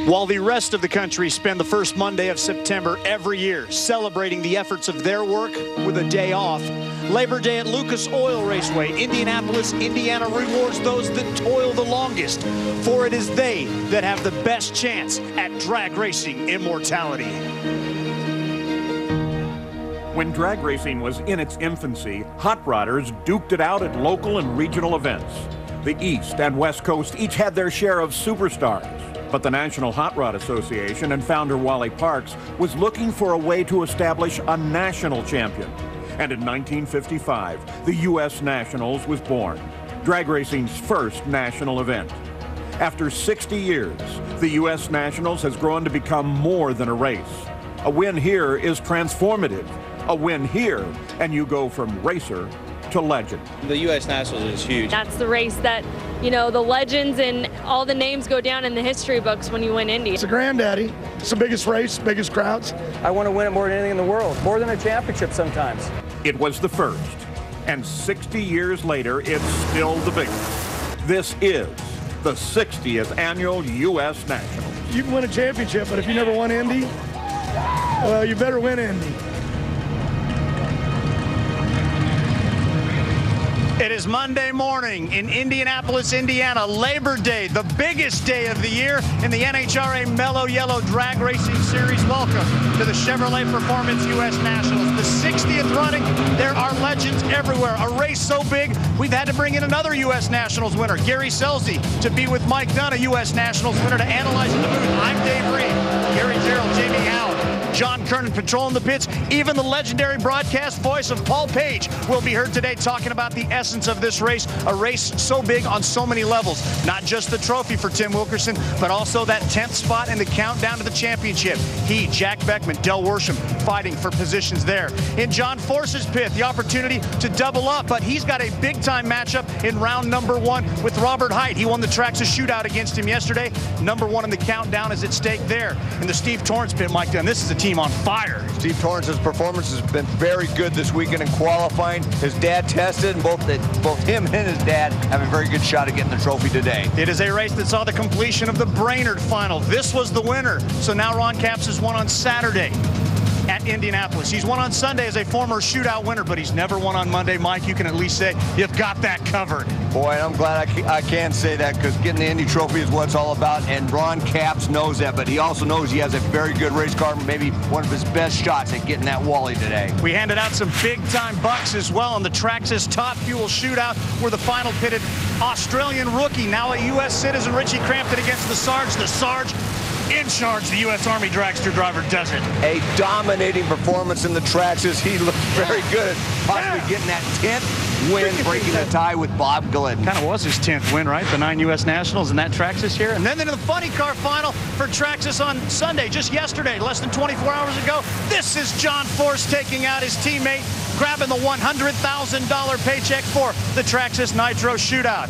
While the rest of the country spend the first Monday of September every year celebrating the efforts of their work with a day off, Labor Day at Lucas Oil Raceway, Indianapolis, Indiana rewards those that toil the longest, for it is they that have the best chance at drag racing immortality. When drag racing was in its infancy, hot rodders duked it out at local and regional events. The East and West Coast each had their share of superstars. But the National Hot Rod Association and founder Wally Parks was looking for a way to establish a national champion. And in 1955, the U.S. Nationals was born, drag racing's first national event. After 60 years, the U.S. Nationals has grown to become more than a race. A win here is transformative. A win here, and you go from racer to legend. The U.S. Nationals is huge. That's the race that, you know, the legends and all the names go down in the history books when you win Indy. It's a granddaddy. It's the biggest race, biggest crowds. I want to win it more than anything in the world, more than a championship sometimes. It was the first, and 60 years later, it's still the biggest. This is the 60th annual U.S. Nationals. You can win a championship, but if you never won Indy, you better win Indy. It is Monday morning in Indianapolis, Indiana, Labor Day, the biggest day of the year in the NHRA Mellow Yellow Drag Racing Series. Welcome to the Chevrolet Performance U.S. Nationals. The 60th running, there are legends everywhere. A race so big, we've had to bring in another U.S. Nationals winner, Gary Scelzi, to be with Mike Dunn, a U.S. Nationals winner, to analyze in the booth. I'm Dave Reed, Gary Gerald, Jamie Howard, John Kernan patrolling the pits. Even the legendary broadcast voice of Paul Page will be heard today talking about the essence of this race, a race so big on so many levels. Not just the trophy for Tim Wilkerson, but also that 10th spot in the countdown to the championship. He, Jack Beckman, Del Worsham fighting for positions there. In John Force's pit, the opportunity to double up, but he's got a big-time matchup in round number 1 with Robert Hight. He won the Traxxas shootout against him yesterday. Number 1 in the countdown is at stake there. In the Steve Torrence pit, Mike Dunn, this is a team on fire. Steve Torrance's performance has been very good this weekend in qualifying. His dad tested, and both him and his dad have a very good shot at getting the trophy today. It is a race that saw the completion of the Brainerd final. This was the winner. So now Ron Capps has won on Saturday at Indianapolis. He's won on Sunday as a former shootout winner, but he's never won on Monday. Mike, you can at least say you've got that covered. Boy, I'm glad I can say that, because getting the Indy trophy is what it's all about, and Ron Capps knows that, but he also knows he has a very good race car, maybe one of his best shots at getting that Wally today. We handed out some big-time bucks as well on the Traxxas Top Fuel shootout, where the final pitted Australian rookie, now a U.S. citizen, Richie Crampton against the Sarge. The Sarge in charge, the U.S. Army dragster driver does it. A dominating performance in the Traxxas. He looked very good at possibly getting that 10th win, breaking the tie with Bob Glidden. Kind of was his 10th win, right? The 9 U.S. Nationals and that Traxxas here. And then into the funny car final for Traxxas on Sunday, just yesterday, less than 24 hours ago. This is John Force taking out his teammate, grabbing the $100,000 paycheck for the Traxxas Nitro Shootout.